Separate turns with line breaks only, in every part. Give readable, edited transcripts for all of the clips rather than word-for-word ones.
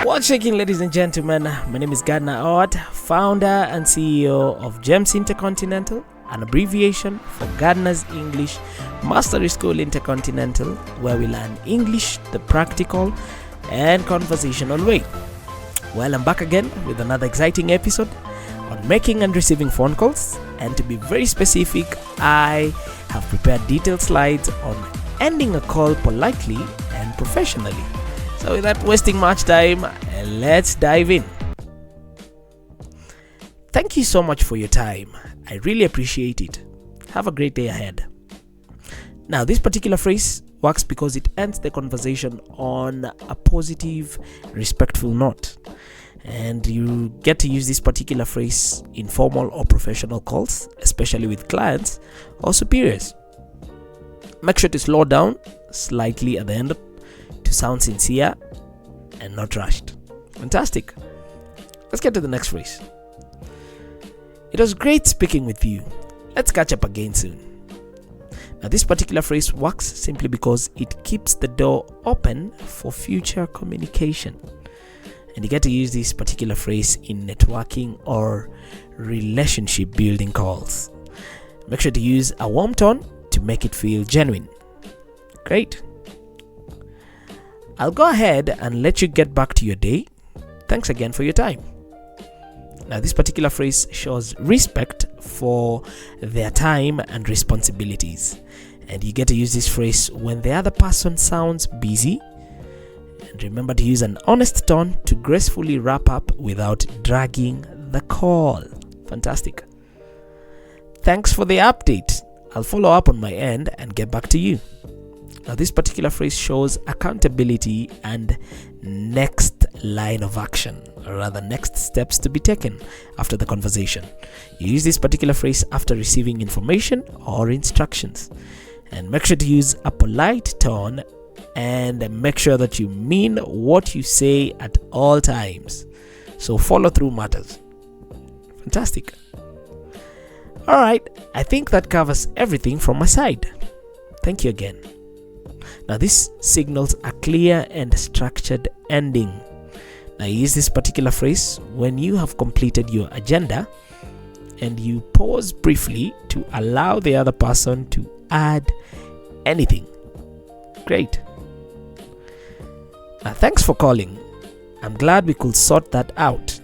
What's shaking, ladies and gentlemen? My name is Gardner Oat, founder and CEO of GEMS Intercontinental, an abbreviation for Gardner's English Mastery School Intercontinental, where we learn English the practical and conversational way. Well, I'm back again with another exciting episode on making and receiving phone calls, and to be very specific, I have prepared detailed slides on ending a call politely and professionally. So without wasting much time, let's dive in. Thank you so much for your time. I really appreciate it. Have a great day ahead. Now, this particular phrase works because it ends the conversation on a positive, respectful note. And you get to use this particular phrase in formal or professional calls, especially with clients or superiors. Make sure to slow down slightly at the end to sound sincere and not rushed. Fantastic. Let's get to the next phrase. It was great speaking with you. Let's catch up again soon. Now, this particular phrase works simply because it keeps the door open for future communication. And you get to use this particular phrase in networking or relationship building calls. Make sure to use a warm tone to make it feel genuine. Great. I'll go ahead and let you get back to your day. Thanks again for your time. Now, this particular phrase shows respect for their time and responsibilities. And you get to use this phrase when the other person sounds busy. And remember to use an honest tone to gracefully wrap up without dragging the call. Fantastic. Thanks for the update. I'll follow up on my end and get back to you. Now, this particular phrase shows accountability and next line of action, or rather next steps to be taken after the conversation. You use this particular phrase after receiving information or instructions. And make sure to use a polite tone and make sure that you mean what you say at all times. So follow through matters. Fantastic. Alright, I think that covers everything from my side. Thank you again. Now, this signals a clear and structured ending. Now, use this particular phrase when you have completed your agenda and you pause briefly to allow the other person to add anything. Great. Now, thanks for calling. I'm glad we could sort that out.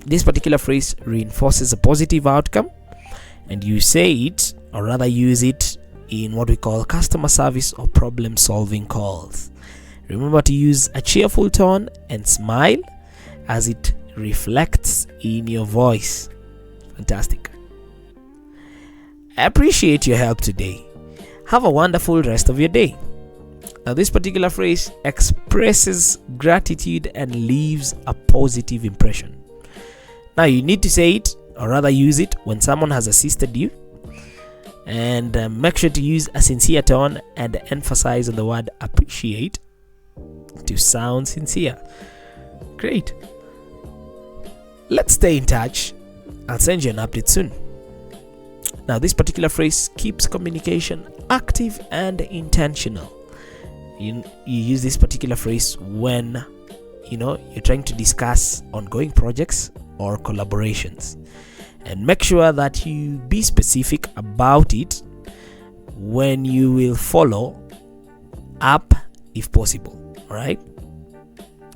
This particular phrase reinforces a positive outcome, and you say it, or rather use it, in what we call customer service or problem solving calls. Remember to use a cheerful tone and smile as it reflects in your voice. Fantastic. I appreciate your help today. Have a wonderful rest of your day. Now, this particular phrase expresses gratitude and leaves a positive impression. Now, you need to say it, or rather use it, when someone has assisted you. And make sure to use a sincere tone and emphasize on the word appreciate to sound sincere. Great. Let's stay in touch. I'll send you an update soon. Now, this particular phrase keeps communication active and intentional. You use this particular phrase when you're trying to discuss ongoing projects or collaborations. And make sure that you be specific about it when you will follow up if possible. All right?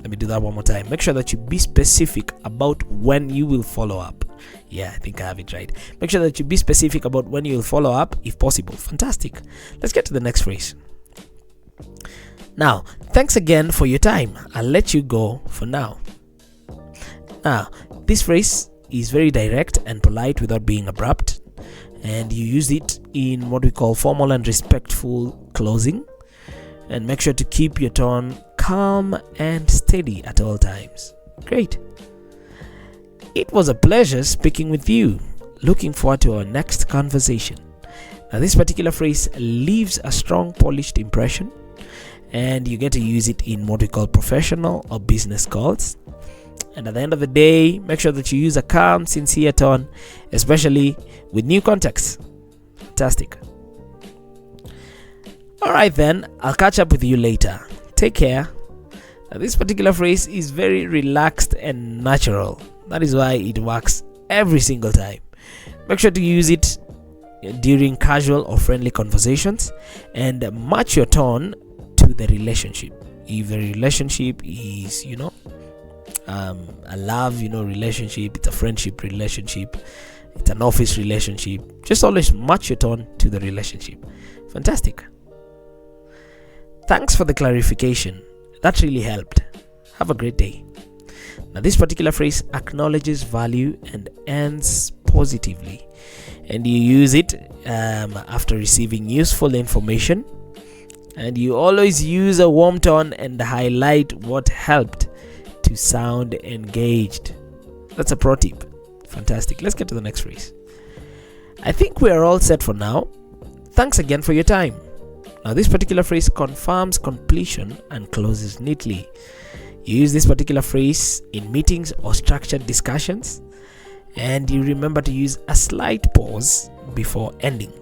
Let me do that one more time. Make sure that you be specific about when you will follow up. Yeah, I think I have it right. Make sure that you be specific about when you will follow up if possible. Fantastic. Let's get to the next phrase. Now, thanks again for your time. I'll let you go for now. Now, this phrase is very direct and polite without being abrupt, and you use it in what we call formal and respectful closing. And make sure to keep your tone calm and steady at all times. Great. It was a pleasure speaking with you. Looking forward to our next conversation. Now, this particular phrase leaves a strong, polished impression, and you get to use it in what we call professional or business calls. And at the end of the day, make sure that you use a calm, sincere tone, especially with new contexts. Fantastic. Alright then, I'll catch up with you later. Take care. Now, this particular phrase is very relaxed and natural. That is why it works every single time. Make sure to use it during casual or friendly conversations and match your tone to the relationship. If the relationship is, a love, relationship, it's a friendship relationship, it's an office relationship, just always match your tone to the relationship. Fantastic. Thanks for the clarification. That really helped. Have a great day. Now, this particular phrase acknowledges value and ends positively, and you use it after receiving useful information, and you always use a warm tone and highlight what helped to sound engaged. That's a pro tip. Fantastic. Let's get to the next phrase. I think we are all set for now. Thanks again for your time. Now, this particular phrase confirms completion and closes neatly. You use this particular phrase in meetings or structured discussions, and you remember to use a slight pause before ending.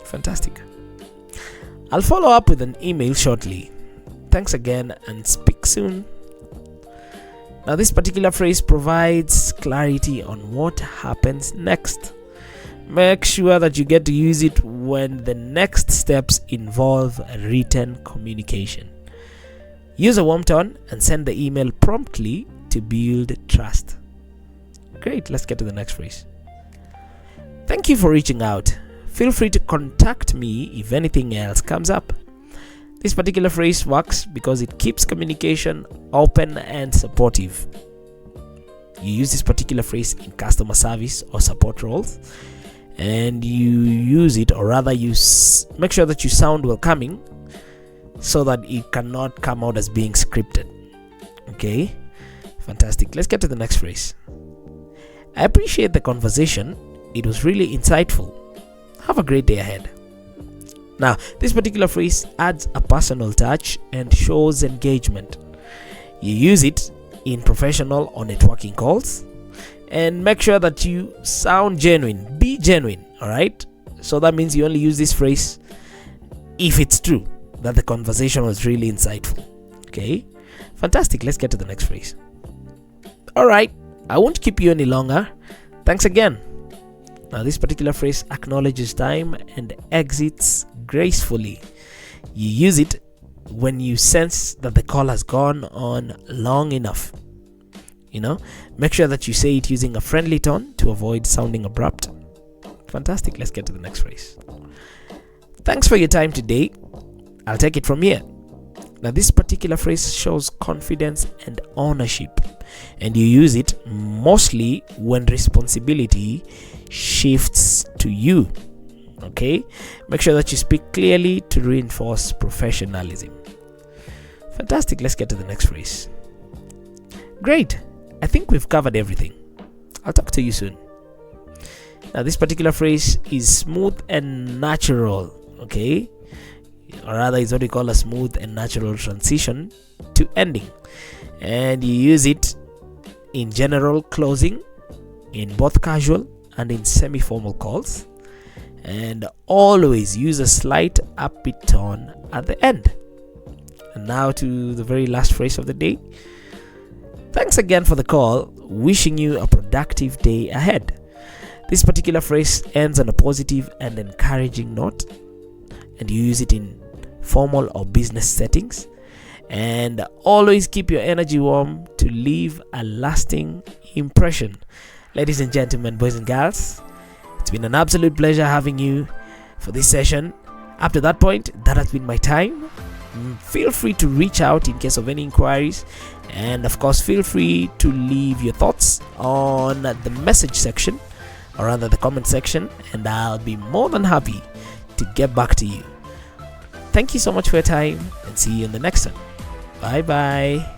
Fantastic. I'll follow up with an email shortly. Thanks again and speak soon. Now, this particular phrase provides clarity on what happens next. Make sure that you get to use it when the next steps involve written communication. Use a warm tone and send the email promptly to build trust. Great, let's get to the next phrase. Thank you for reaching out. Feel free to contact me if anything else comes up. This particular phrase works because it keeps communication open and supportive. You use this particular phrase in customer service or support roles, and you use it, or rather you make sure that you sound welcoming so that it cannot come out as being scripted. Okay, fantastic. Let's get to the next phrase. I appreciate the conversation. It was really insightful. Have a great day ahead. Now, this particular phrase adds a personal touch and shows engagement. You use it in professional or networking calls, and make sure that you sound genuine. Be genuine, all right? So that means you only use this phrase if it's true that the conversation was really insightful. Okay, fantastic. Let's get to the next phrase. All right, I won't keep you any longer. Thanks again. Now, this particular phrase acknowledges time and exits gracefully. You use it when you sense that the call has gone on long enough. Make sure that you say it using a friendly tone to avoid sounding abrupt. Fantastic. Let's get to the next phrase. Thanks for your time today. I'll take it from here. Now, this particular phrase shows confidence and ownership, and you use it mostly when responsibility shifts to you. Okay, make sure that you speak clearly to reinforce professionalism. Fantastic. Let's get to the next phrase. Great. I think we've covered everything. I'll talk to you soon. Now, this particular phrase is smooth and natural. Okay, or rather, it's what we call a smooth and natural transition to ending, and you use it in general closing, in both casual and in semi-formal calls, and always use a slight upbeat tone at the end. And now to the very last phrase of the day. Thanks again for the call. Wishing you a productive day ahead. This particular phrase ends on a positive and encouraging note, and you use it in formal or business settings, and always keep your energy warm to leave a lasting impression. Ladies and gentlemen, boys and girls, it's been an absolute pleasure having you for this session. Up to that point, that has been my time. Feel free to reach out in case of any inquiries, and of course feel free to leave your thoughts on the message section, or rather the comment section, and I'll be more than happy to get back to you. Thank you so much for your time, and see you in the next one. Bye bye.